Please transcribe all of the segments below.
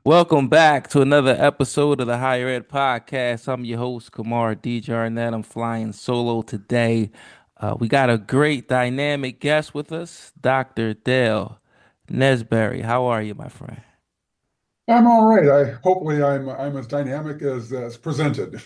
Welcome back to another episode of the Higher Ed Podcast. I'm your host, Kamar DJ Arnett. I'm flying solo today. We got a great dynamic guest with us, Dr. Dale Nesbary. How are you, my friend? I'm all right. Hopefully I'm as dynamic as presented.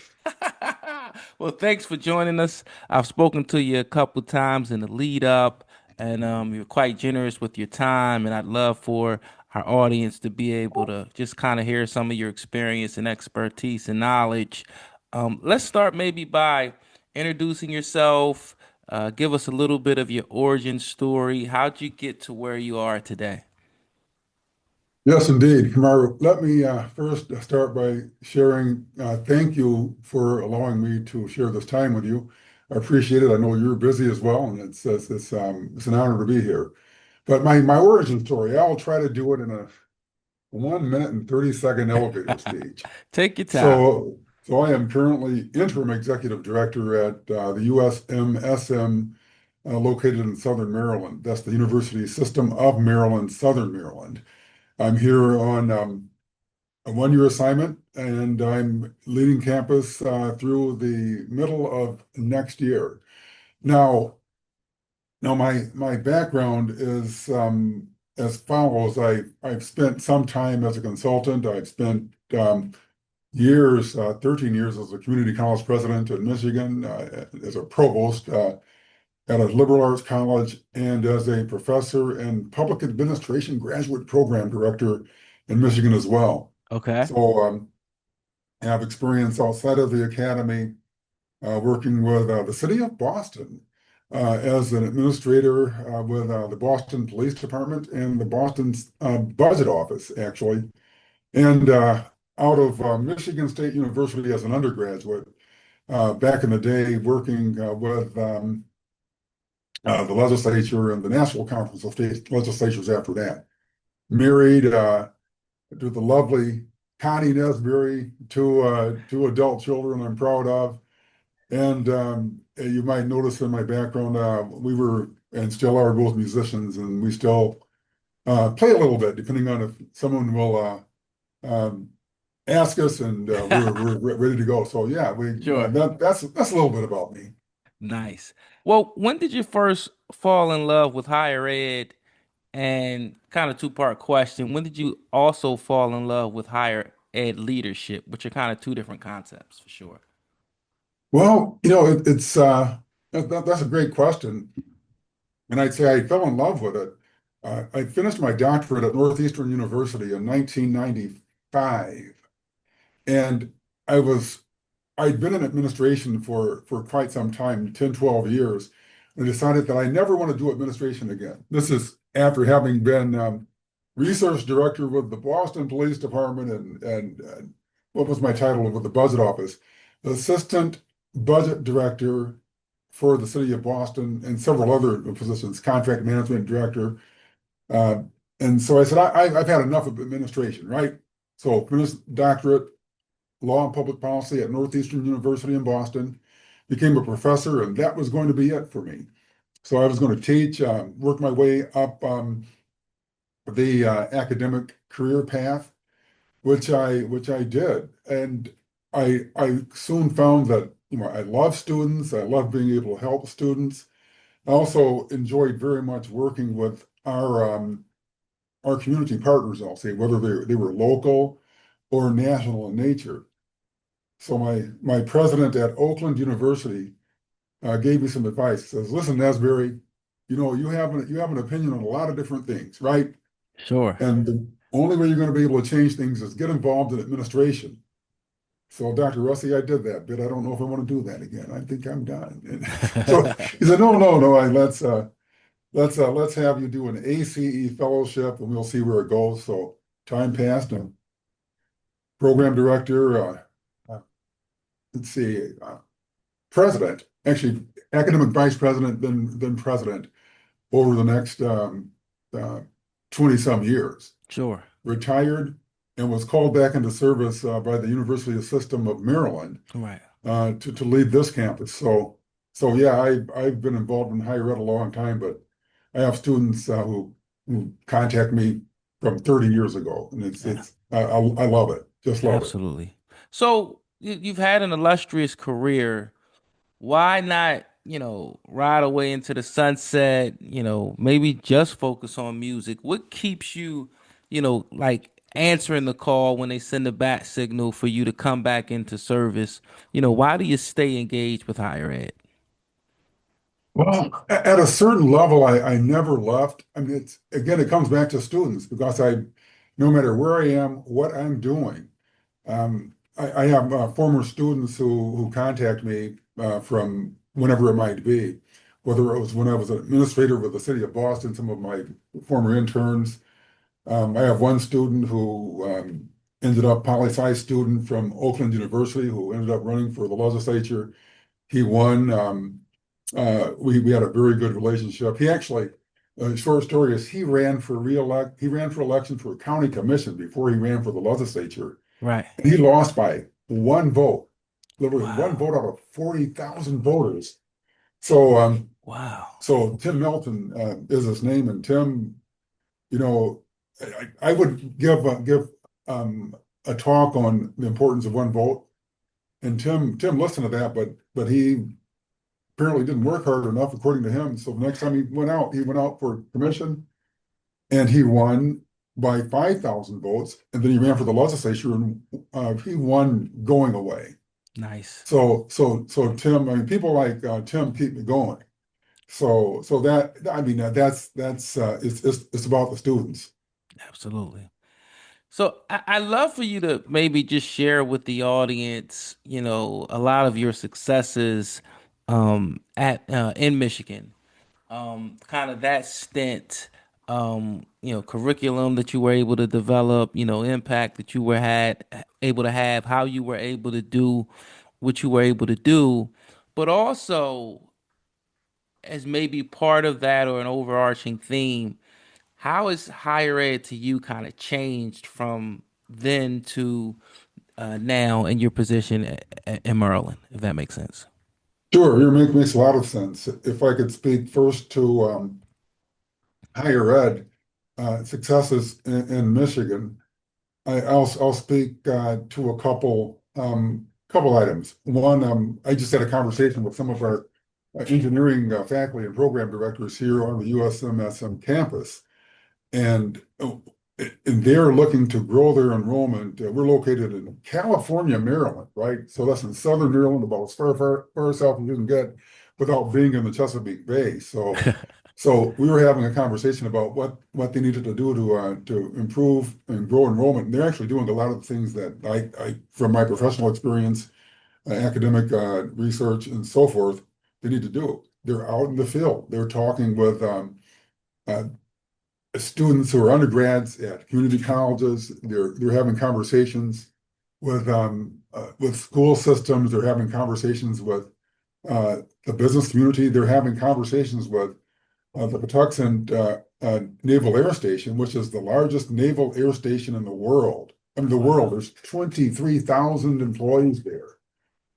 Well, thanks for joining us. I've spoken to you a couple times in the lead up, and you're quite generous with your time. And I'd love for our audience to be able to just kind of hear some of your experience and expertise and knowledge. Let's start maybe by introducing yourself. Give us a little bit of your origin story. How'd you get to where you are today? Yes, indeed. Kamar, let me first start by sharing. Thank you for allowing me to share this time with you. I appreciate it. I know you're busy as well, and it's an honor to be here. But my origin story, I'll try to do it in a 1 minute and 30-second elevator speech. Take your time. So I am currently interim executive director at the USMSM located in Southern Maryland. That's the University System of Maryland, Southern Maryland. I'm here on a one-year assignment, and I'm leading campus through the middle of next year. Now, now my background is as follows. I've spent some time as a consultant. I've spent years, 13 years as a community college president in Michigan, as a provost at a liberal arts college, and as a professor and public administration graduate program director in Michigan as well. Okay. So I have experience outside of the academy, working with the city of Boston as an administrator with the Boston Police Department and the Boston Budget Office, actually, and out of Michigan State University as an undergraduate. Back in the day, working with the legislature and the National Conference of State Legislatures after that. Married to the lovely Connie Nesbary, two adult children I'm proud of. And you might notice in my background, we were and still are both musicians, and we still play a little bit, depending on if someone will ask us, and we're ready to go. So yeah, we Sure. that's a little bit about me. Nice. Well, when did you first fall in love with higher ed? And kind of two-part question, when did you also fall in love with higher ed leadership, which are kind of two different concepts for sure? Well, that's a great question. And I'd say I fell in love with it. I finished my doctorate at Northeastern University in 1995, and I was I'd been in administration for quite some time, 10, 12 years, and decided that I never want to do administration again. This is after having been research director with the Boston Police Department and what was my title with the Budget Office? Assistant Budget Director for the city of Boston and several other positions, contract management director. Uh, and so I said, I've had enough of administration, right? So finished doctorate, law and public policy at Northeastern University in Boston, became a professor, and that was going to be it for me. So I was going to teach, work my way up the academic career path, which I did, and I soon found that I love students. I love being able to help students. I also enjoyed very much working with our community partners, I'll say, whether they were local or national in nature. So my president at Oakland University gave me some advice. He says, "Listen, Nesbury, you have an opinion on a lot of different things, right? Sure. And the only way you're going to be able to change things is get involved in administration." So, Dr. Russi, I did that, but I don't know if I want to do that again. I think I'm done. And so he said, "No, no, no. Let's have you do an ACE fellowship, and we'll see where it goes." So time passed, and program director, let's see, president, actually academic vice president, then president over the next uh, 20 some years. Sure. Retired and was called back into service by the University System of Maryland Right. to lead this campus. So yeah, I've been involved in higher ed a long time, but I have students who contact me from 30 years ago, and it's Yeah. it's I love it. Just love it. Absolutely. So you've had an illustrious career. Why not, ride away into the sunset, maybe just focus on music? What keeps you, like answering the call when they send the bat signal for you to come back into service? Why do you stay engaged with higher ed? Well, at a certain level, I never left. I mean, it's again, it comes back to students because no matter where I am, what I'm doing, I have former students who contact me from whenever it might be, whether it was when I was an administrator with the city of Boston, some of my former interns. I have one student who ended up poli-sci student from Oakland University who ended up running for the legislature. He won. We had a very good relationship. He actually, short story is he ran for election for a county commission before he ran for the legislature. Right. And he lost by one vote. Literally one Wow. vote out of 40,000 voters. So Wow. so Tim Melton is his name, and Tim, you know, I would give a talk on the importance of one vote, and Tim listened to that, but he apparently didn't work hard enough, according to him. So the next time he went out for commission and he won by 5,000 votes. And then he ran for the legislature and he won going away. Nice. So Tim, I mean, people like Tim keep me going. So that, I mean, it's about the students. Absolutely. So I love for you to maybe just share with the audience, a lot of your successes at in Michigan. Kind of that stint, curriculum that you were able to develop, impact that you were had able to have, how you were able to do what you were able to do, but also as maybe part of that or an overarching theme, how has higher ed to you kind of changed from then to now in your position in Maryland, if that makes sense? Sure, makes a lot of sense. If I could speak first to higher ed successes in Michigan. I'll speak to a couple items. One, I just had a conversation with some of our engineering faculty and program directors here on the USMSM campus, and they're looking to grow their enrollment. We're located in California, Maryland, right? So that's in southern Maryland, about as far south as you can get without being in the Chesapeake Bay. So we were having a conversation about what they needed to do to improve and grow enrollment. And they're actually doing a lot of the things that I from my professional experience, academic research, and so forth, they need to do. They're out in the field. They're talking with uh, students who are undergrads at community colleges. They're having conversations with school systems. They're having conversations with the business community. They're having conversations with the Patuxent Naval Air Station, which is the largest naval air station in the world. I mean, the world. Wow. There's 23,000 employees there,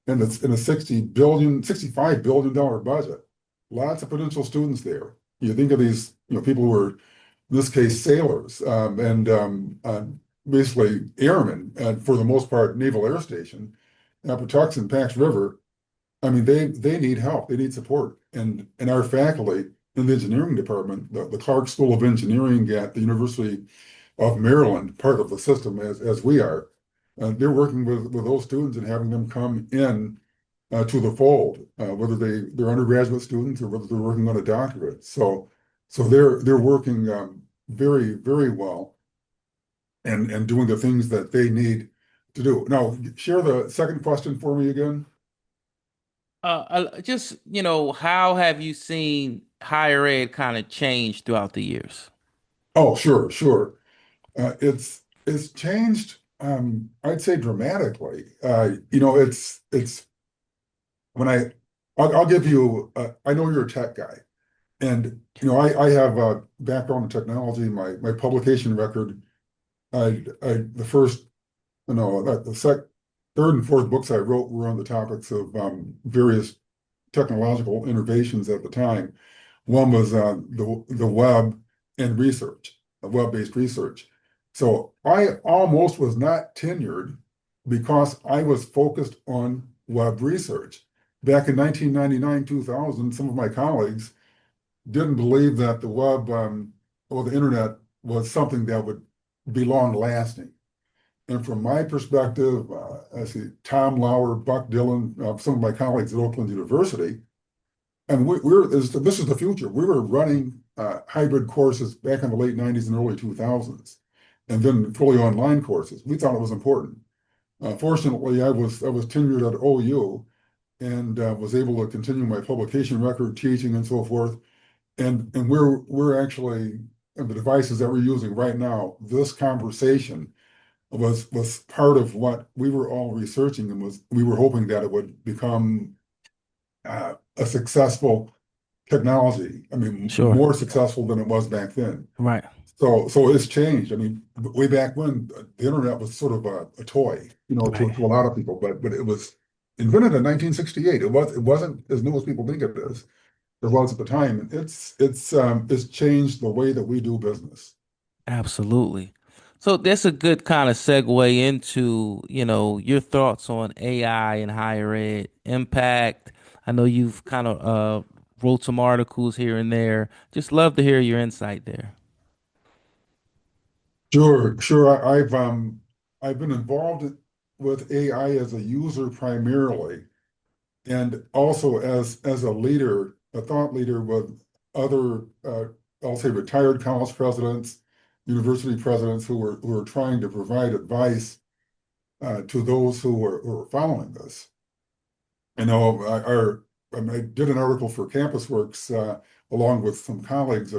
and it's in a $65 billion budget. Lots of potential students there. You think of these, people who are, in this case, sailors and basically airmen, for the most part, Naval Air Station, Patuxent, Pax River. I mean, they need help. They need support. And our faculty in the engineering department, the Clark School of Engineering at the University of Maryland, part of the system as we are, they're working with those students and having them come in to the fold, whether they're undergraduate students or whether they're working on a doctorate. So they're working very, very well and doing the things that they need to do. Now, share the second question for me again. Just, how have you seen higher ed kind of change throughout the years? Oh, sure, sure. It's changed. I'd say dramatically. It's when I'll give you. I know you're a tech guy, and I have a background in technology. My publication record. The first, the third and fourth books I wrote were on the topics of various technological innovations at the time. One was the web and research, web-based research. So I almost was not tenured because I was focused on web research. Back in 1999, 2000, some of my colleagues didn't believe that the web or the internet was something that would be long lasting. And from my perspective, I see Tom Lauer, Buck Dillon, some of my colleagues at Oakland University, and this is the future. We were running hybrid courses back in the late 90s and early 2000s, and then fully online courses. We thought it was important. Fortunately, I was tenured at OU and was able to continue my publication record, teaching, and so forth. And we're actually the devices that we're using right now. This conversation was part of what we were all researching, and was we were hoping that it would become a successful technology. I mean, Sure. more successful than it was back then. Right. So it's changed. I mean, way back when the internet was sort of a toy, Right. to a lot of people, but it was invented in 1968. It wasn't as new as people think it is. It was at the time. And it's changed the way that we do business. Absolutely. So that's a good kind of segue into, your thoughts on AI in higher ed impact. I know you've kind of wrote some articles here and there. Just love to hear your insight there. Sure, sure. I've been involved with AI as a user primarily, and also as a leader, a thought leader with other, I'll say, retired college presidents, university presidents who are trying to provide advice to those who are following this. I know I did an article for CampusWorks along with some colleagues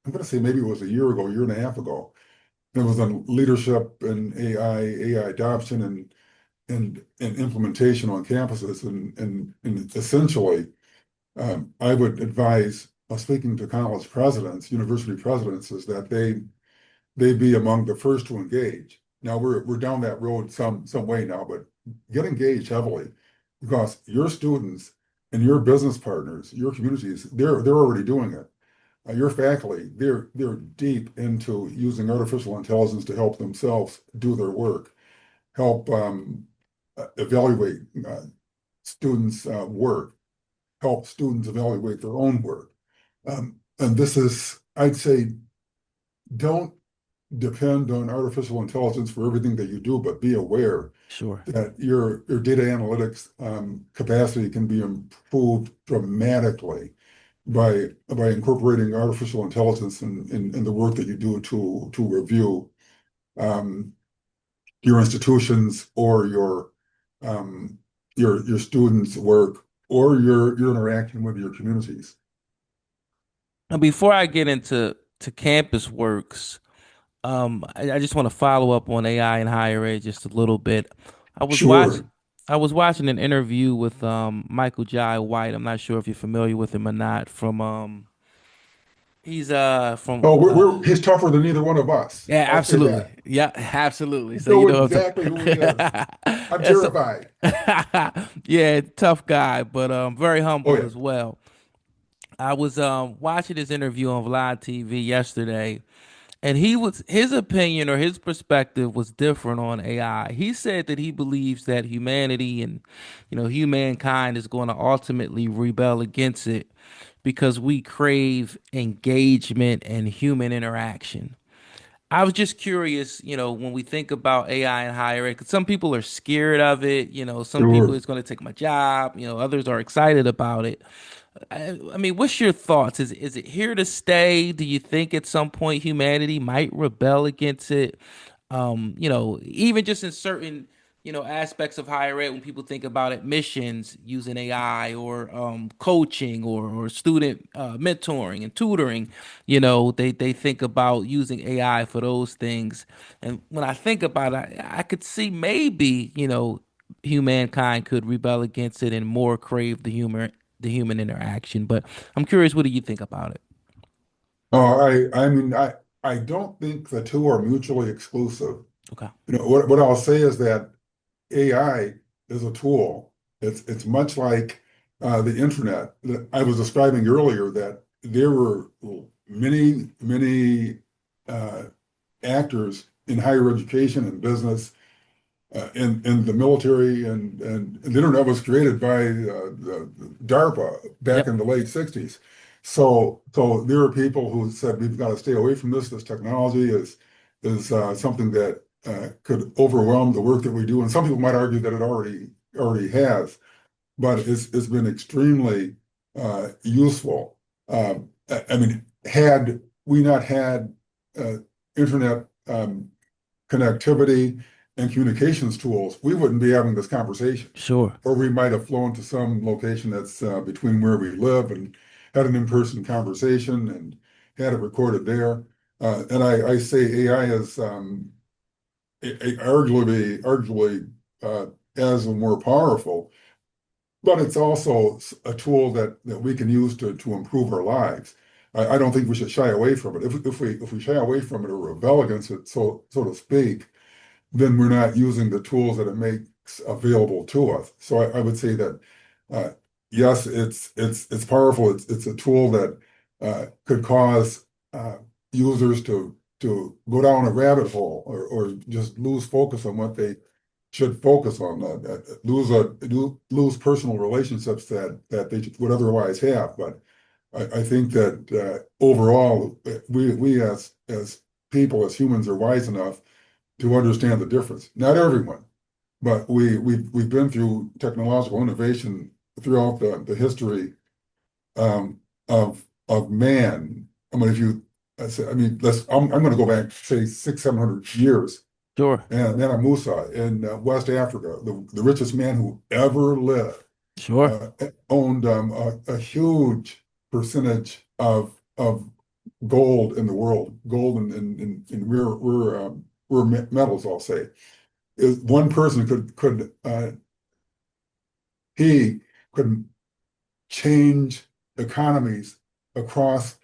I'm going to say maybe it was a year ago, year and a half ago. It was on leadership and AI adoption and implementation on campuses. And essentially, I would advise, speaking to college presidents, university presidents, is that they be among the first to engage. Now we're down that road some way now, but get engaged heavily because your students and your business partners, your communities, they're already doing it. Your faculty, they're deep into using artificial intelligence to help themselves do their work, help evaluate students' work, help students evaluate their own work. And this is, I'd say, don't depend on artificial intelligence for everything that you do, but be aware Sure. that your data analytics capacity can be improved dramatically by incorporating artificial intelligence in the work that you do to review um, your institutions or your students' work or your interaction with your communities. And before I get into campus works, I just want to follow up on AI in higher ed just a little bit. I was watching Sure. I was watching an interview with Michael Jai White. I'm not sure if you're familiar with him or not. He's from Oh, he's tougher than either one of us. yeah, I'll say absolutely. that. Yeah, absolutely. I So you know know what exactly who he is. I'm talking. I'm That's terrified. yeah, tough guy, but very Oh humble yeah. as well. I was watching his interview on Vlad TV yesterday, and his opinion or his perspective was different on AI. He said that he believes that humanity and humankind is going to ultimately rebel against it because we crave engagement and human interaction. I was just curious, when we think about AI in higher ed, 'cause some people are scared of it, some people Sure. it's going to take my job, others are excited about it. I mean, what's your thoughts? Is it here to stay? Do you think at some point humanity might rebel against it? Even just in certain, aspects of higher ed, when people think about admissions using AI or coaching or student mentoring and tutoring, they think about using AI for those things. And when I think about it, I could see maybe, humankind could rebel against it and more crave the human interaction. But I'm curious, what do you think about it? Oh, I mean, I don't think the two are mutually exclusive. Okay. What I'll say is that AI is a tool. It's much like the internet that I was describing earlier, that there were many, many uh, actors in higher education and business, in the military, and the internet was created by the DARPA back Yep. in the late 60s. So there are people who said we've got to stay away from this. This technology is something that could overwhelm the work that we do. And some people might argue that it already has, but it's been extremely useful. I mean, had we not had uh, internet connectivity and communications tools, we wouldn't be having this conversation. Sure. Or we might have flown to some location that's between where we live and had an in-person conversation and had it recorded there. And I say AI is arguably as more powerful, but it's also a tool that we can use to improve our lives. I don't think we should shy away from it. If we shy away from it or rebel against it, so to speak, then we're not using the tools that it makes available to us. So I would say that uh, yes, it's powerful. It's a tool that could cause users to go down a rabbit hole or just lose focus on what they should focus on, lose personal relationships that they would otherwise have. But I think that overall, we as people, as humans, are wise enough to understand the difference. Not everyone, but we've been through technological innovation throughout the history of man. I mean, if you, I mean, I'm going to go back, say, 700 years. Sure. And Nana Musa in West Africa, the richest man who ever lived, Sure. uh, owned a huge percentage of gold in the world, gold and rare metals, I'll say. Is one person he could change economies across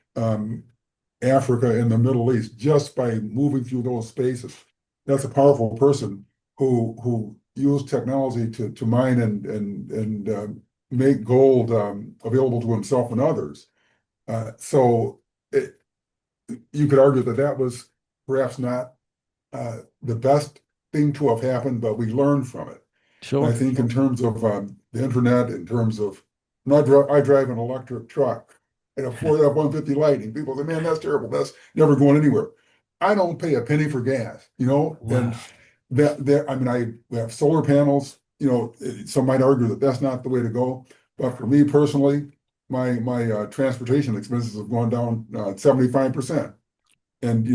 Africa and the Middle East just by moving through those spaces. That's a powerful person who used technology to mine and make gold available to himself and others. So you could argue that that was perhaps not the best thing to have happened, but we learned from it. And I Sure. think in terms of the internet, in terms of, I drive an electric truck and a Ford F-150 Lightning. People say, man, that's terrible. That's never going anywhere. I don't pay a penny for gas, and Wow. I mean, we have solar panels, some might argue that that's not the way to go. But for me personally, my transportation expenses have gone down 75%. And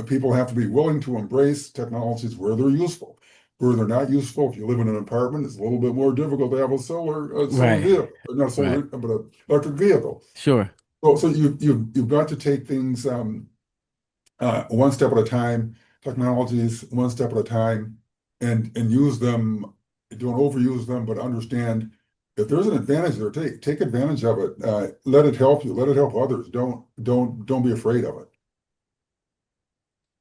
people have to be willing to embrace technologies where they're useful. Where they're not useful, if you live in an apartment, it's a little bit more difficult to have a solar Right. vehicle, or not a Right. solar, but an electric vehicle. Sure. So you've got to take things one step at a time, technologies one step at a time, and use them. Don't overuse them, but understand if there's an advantage there, take advantage of it. Let it help you. Let it help others. Don't be afraid of it.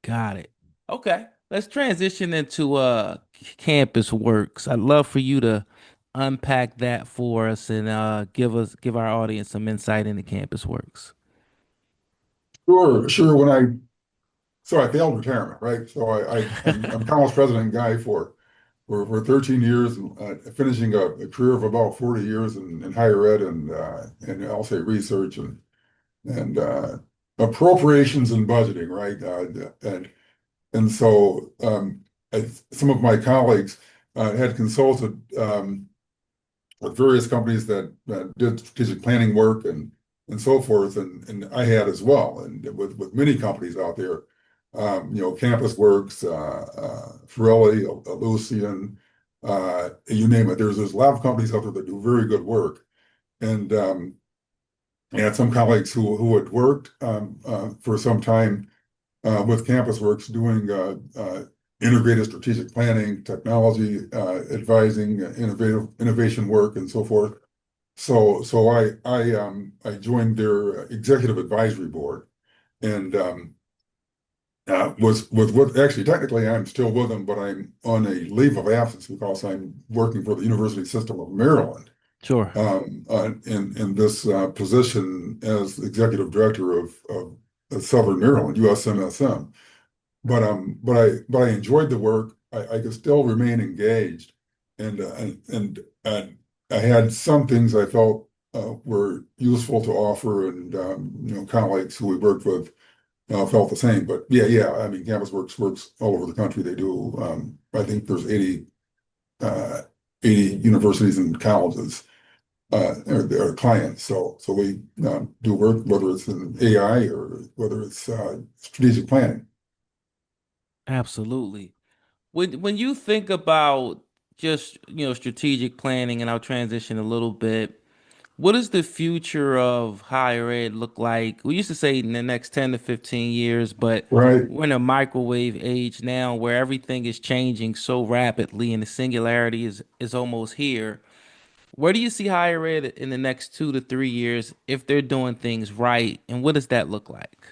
Got it. Okay. Let's transition into campus works. I'd love for you to unpack that for us and give our audience some insight into campus works. Sure, sure. So I failed retirement, right? So I'm college president guy for 13 years, and finishing a career of about 40 years in higher ed and I'll say research and appropriations and budgeting, right? And so some of my colleagues had consulted with various companies that did strategic planning work and so forth, and I had as well, and with many companies out there, Campus Works, Firelli, Lucian, you name it. There's a lot of companies out there that do very good work, and I had some colleagues who had worked for some time with Campus Works doing integrated strategic planning, technology advising, innovation work, and so forth. So I joined their executive advisory board and was with actually technically I'm still with them, but I'm on a leave of absence because I'm working for the University System of Maryland Sure. in this position as executive director of Southern Maryland, USMSM. but I enjoyed the work. I could still remain engaged, and I had some things I felt were useful to offer, and colleagues who we worked with felt the same. But yeah, I mean, Campus works all over the country. They do. I think there's uh, 80 universities and colleges are clients. So we do work, whether it's in AI or whether it's strategic planning. Absolutely. When you think about just, strategic planning, and I'll transition a little bit, what does the future of higher ed look like? We used to say in the next 10 to 15 years, but Right. we're in a microwave age now where everything is changing so rapidly and the singularity is almost here. Where do you see higher ed in the next 2 to 3 years if they're doing things right? And what does that look like?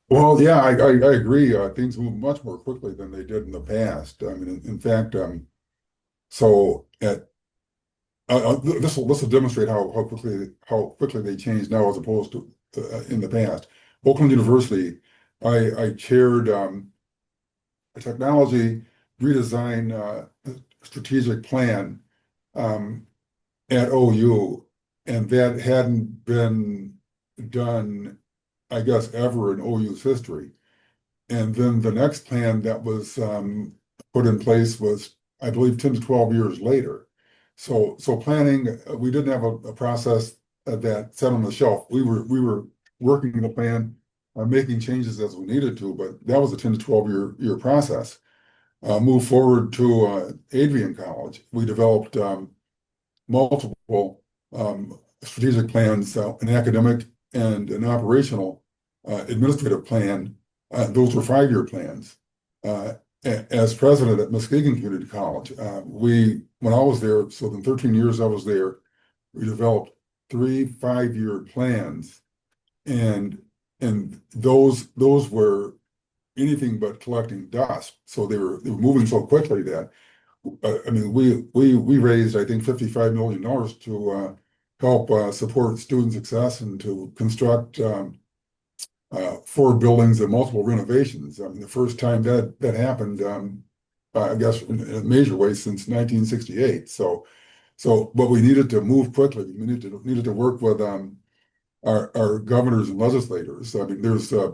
Well, yeah, I agree. Things move much more quickly than they did in the past. I mean, in fact, so at this will demonstrate how quickly they change now as opposed to in the past. Oakland University, I chaired a technology redesign strategic plan um, at OU, and that hadn't been done, I guess, ever in OU's history. And then the next plan that was put in place was, I believe, 10 to 12 years later. So planning, we didn't have a process that sat on the shelf. We were working the plan, making changes as we needed to, but that was a 10 to 12 year process. Moved forward to Adrian College. We developed multiple strategic plans, an academic and an operational administrative plan. Those were 5 year plans. Uh, as president at Muskegon Community College, when I was there, so in 13 years I was there, we developed three 5 year plans, and those were anything but collecting dust. So they were moving so quickly that I mean, we raised, I think, $55 million to help support student success and to construct four buildings and multiple renovations. I mean, the first time that happened, I guess, in a major way since 1968. But we needed to move quickly. We needed to work with our governors and legislators. I mean, there's a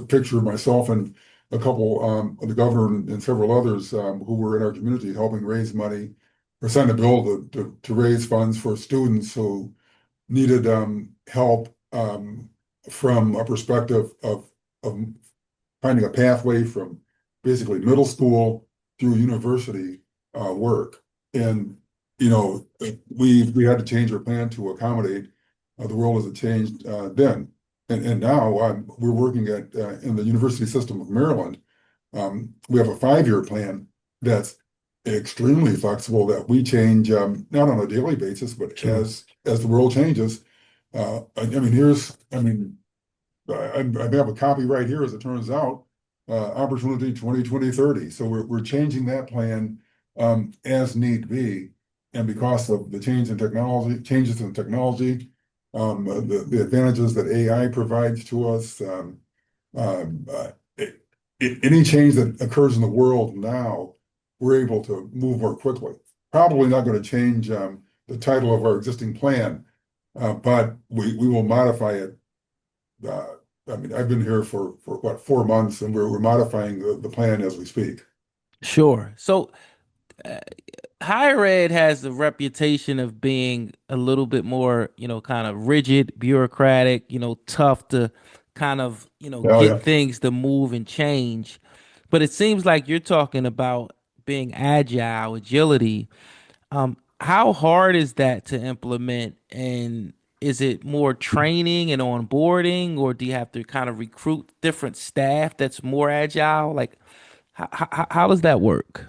picture of myself and a couple of the governor and several others who were in our community helping raise money or sign a bill to raise funds for students who needed help from a perspective of finding a pathway from basically middle school through university work. And we had to change our plan to accommodate the world as it changed then. And now we're working at in the University System of Maryland. We have a 5 year plan that's extremely flexible that we change not on a daily basis, but Sure. as the world changes. I mean, I have a copy right here, as it turns out, Opportunity 2020-30. So we're changing that plan as need be. And because of the changes in technology, the advantages that AI provides to us, um, uh, it, any change that occurs in the world now, we're able to move more quickly. Probably not going to change the title of our existing plan, but we will modify it. uh, I mean, I've been here for what, 4 months, and we're modifying the plan as we speak. Sure. So higher ed has the reputation of being a little bit more, kind of rigid, bureaucratic, tough to kind of, Oh get yeah. things to move and change. But it seems like you're talking about being agile, agility. How hard is that to implement? And is it more training and onboarding, or do you have to kind of recruit different staff that's more agile? Like, how does that work?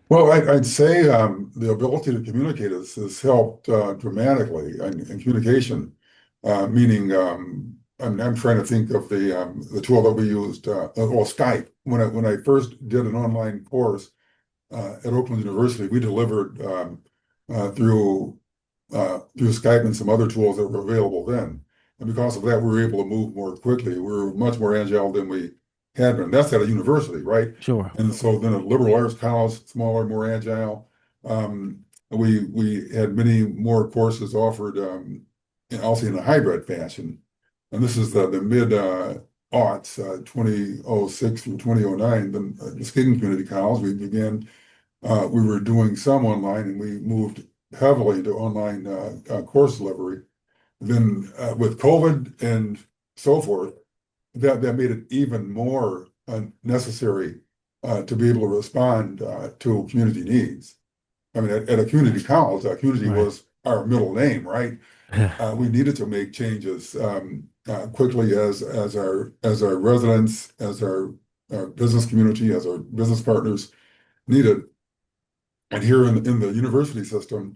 Well, I'd say the ability to communicate has helped dramatically in communication, meaning I'm trying to think of the tool that we used, well, Skype. When I first did an online course at Oakland University, we delivered through Skype and some other tools that were available then. And because of that, we were able to move more quickly. We were much more agile than had been. That's at a university, right? Sure. And so then a liberal arts college, smaller, more agile. We had many more courses offered, and also in a hybrid fashion. And this is the mid aughts, 2006 through 2009. Then the Muskegon Community College, we were doing some online, and we moved heavily to online course delivery. Then with COVID and so forth, that made it even more necessary to be able to respond to community needs. I mean, at a community college, community Right. was our middle name, right? We needed to make changes quickly as our residents, as our business community, as our business partners needed. And here in the university system,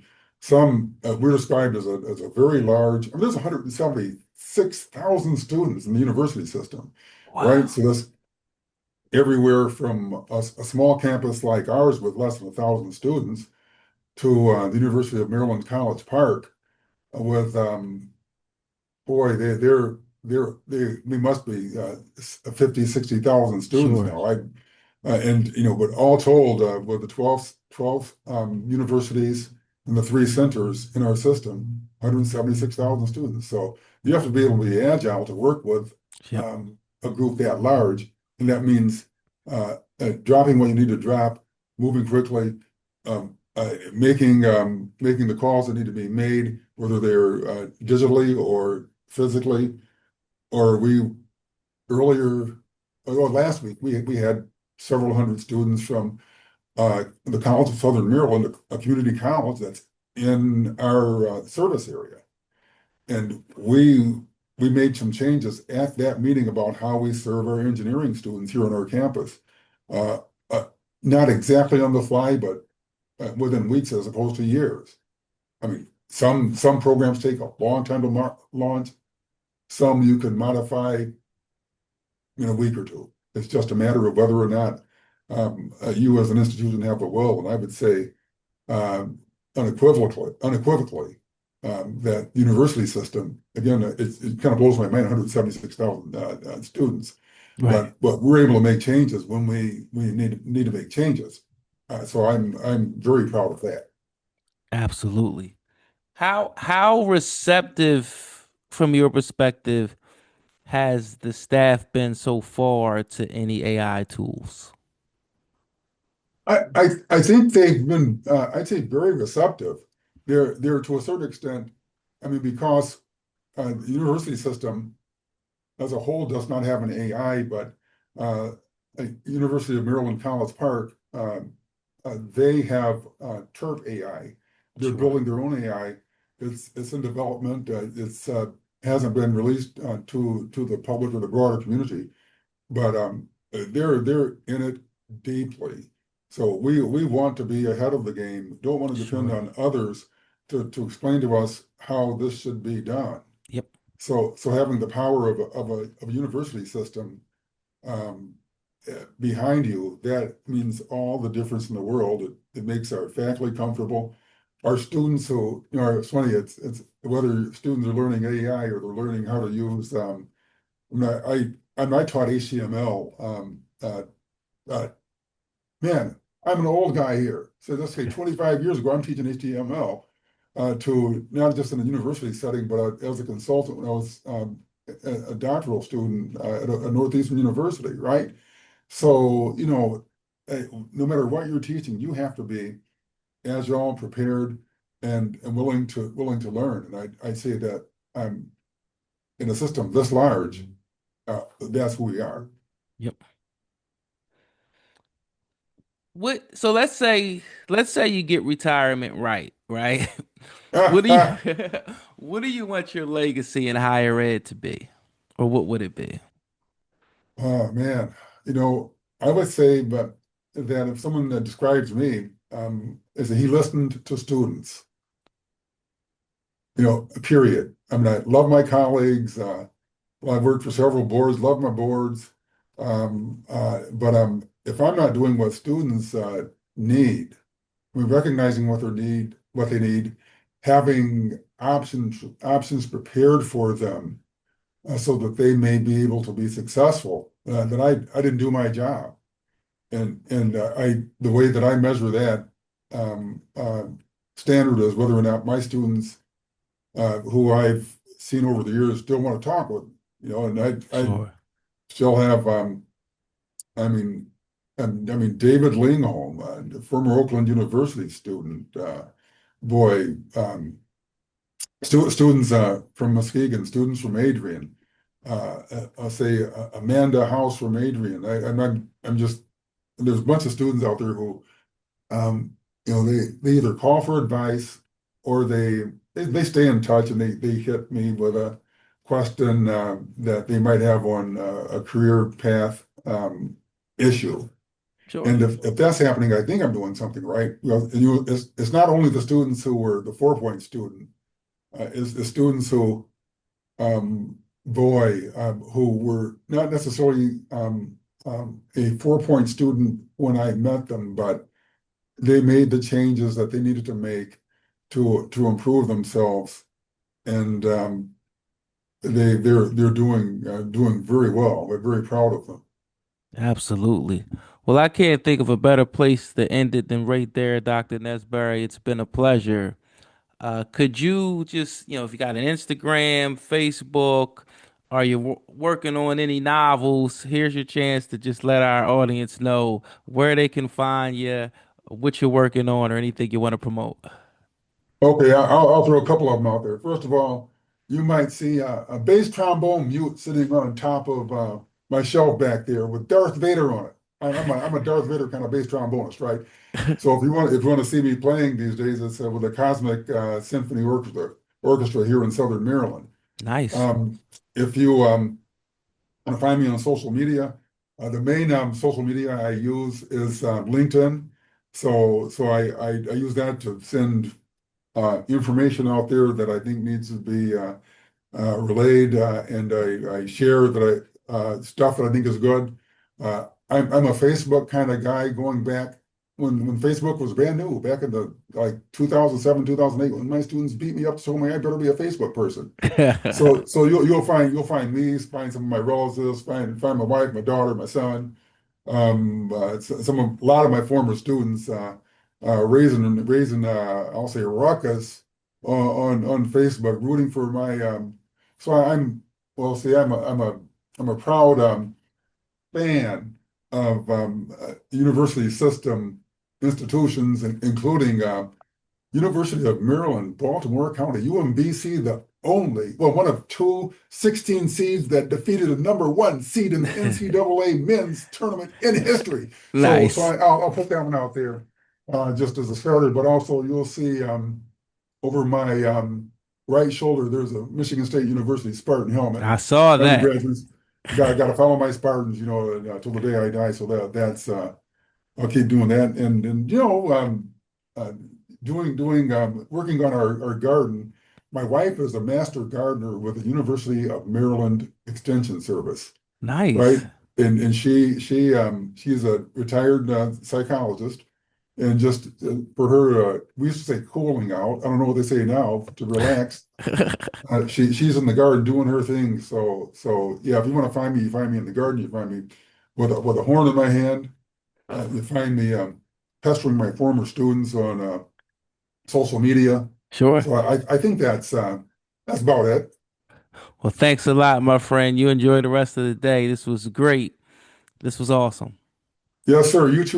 we're described as a very large. I mean, there's 176,000 students in the university system, right? Wow. So that's everywhere from a small campus like ours with less than 1,000 students to the University of Maryland College Park with boy, they must be 50, 60,000 students Sure. now. But all told, with the 12 universities and the three centers in our system, 176,000 students. So you have to be able to be agile to work with Yep. a group that large, and that means dropping what you need to drop, moving quickly, making the calls that need to be made, whether they're digitally or physically. Or we earlier, or last week, we had several hundred students from the College of Southern Maryland, a community college that's in our service area. And we made some changes at that meeting about how we serve our engineering students here on our campus. Uh, uh, Not exactly on the fly, but within weeks as opposed to years. I mean, some programs take a long time to launch. Some you can modify in a week or two. It's just a matter of whether or not you as an institution have the will. And I would say unequivocally, that university system, again, it kind of blows my mind, 176,000 students, Right. but we're able to make changes when we need to make changes. So I'm very proud of that. Absolutely. How receptive from your perspective has the staff been so far to any AI tools? I think they've been, I'd say, very receptive. They're to a certain extent, I mean, because the university system as a whole does not have an AI, but University of Maryland College Park, they have TERP AI. They're Sure. building their own AI. It's in development. It's hasn't been released to the public or the broader community, but they're in it deeply. So we want to be ahead of the game. Don't want to depend Sure. on others to explain to us how this should be done. Yep. So having the power of a university system um, behind you, that means all the difference in the world. It makes our faculty comfortable. Our students who, it's funny, it's whether students are learning AI or they're learning how to use, I taught HTML. Uh, Man, I'm an old guy here. So let's say 25 years ago, I'm teaching HTML to not just in a university setting, but as a consultant when I was a doctoral student at a Northeastern university, right? So, no matter what you're teaching, you have to be agile, prepared, and willing to learn. And I'd say that I'm in a system this large, that's who we are. Yep. So let's say you get retirement right, right? What do you what do you want your legacy in higher ed to be? Or what would it be? Oh man, I would say, but that if someone describes me, is that he listened to students, period. I mean, I love my colleagues. Well, I've worked for several boards, love my boards. But if I'm not doing what students need, I mean, recognizing what they need, having options prepared for them so that they may be able to be successful. that I didn't do my job. And the way that I measure that standard is whether or not my students who I've seen over the years still want to talk with, and I Sure. still have I mean David Lingholm, a former Oakland University student, boy, students from Muskegon, students from Adrian, I'll say Amanda House from Adrian. I'm just there's a bunch of students out there who they either call for advice or they stay in touch and they hit me with a question that they might have on a career path issue. Sure. And if that's happening, I think I'm doing something right. It's not only the students who were the 4-point student, it's the students who, who were not necessarily a 4-point student when I met them, but they made the changes that they needed to make to improve themselves, and they're doing very well. We're very proud of them. Absolutely. Well, I can't think of a better place to end it than right there, Dr. Nesbary. It's been a pleasure. Could you just, if you got an Instagram, Facebook, are you working on any novels? Here's your chance to just let our audience know where they can find you, what you're working on, or anything you want to promote. Okay, I'll throw a couple of them out there. First of all, you might see a bass trombone mute sitting on top of my shelf back there with Darth Vader on it. I'm a Darth Vader kind of bass trombonist, right? So if you want to see me playing these days, it's with the Cosmic Symphony Orchestra here in Southern Maryland. Nice. Um, if you want to find me on social media, the main social media I use is LinkedIn. So I use that to send information out there that I think needs to be relayed, and I share that stuff that I think is good. I'm a Facebook kind of guy going back when Facebook was brand new, back in the like 2007, 2008, when my students beat me up so much, I better be a Facebook person. So you'll find me, find some of my relatives, find my wife, my daughter, my son, a lot of my former students raising I'll say ruckus on Facebook, rooting for my so I'm well see I'm a proud fan of university system institutions, including University of Maryland, Baltimore County, UMBC, the only, well, one of two 16 seeds that defeated a number 1 seed in the NCAA men's tournament in history. So Nice. I'll put that one out there just as a starter, but also you'll see over my right shoulder, there's a Michigan State University Spartan helmet. I saw Army that. graduates, got to follow my Spartans, till the day I die. So that's I'll keep doing that, and uh, doing working on our garden. My wife is a master gardener with the University of Maryland Extension Service, right? Nice. And she's a retired psychologist, and just for her, we used to say cooling out. I don't know what they say now to relax. She's in the garden doing her thing. So yeah, if you want to find me, you find me in the garden. You find me with a horn in my hand. You find me pestering my former students on social media. Sure. So I think that's about it. Well, thanks a lot, my friend. You enjoy the rest of the day. This was great. This was awesome. Yes, sir. You too.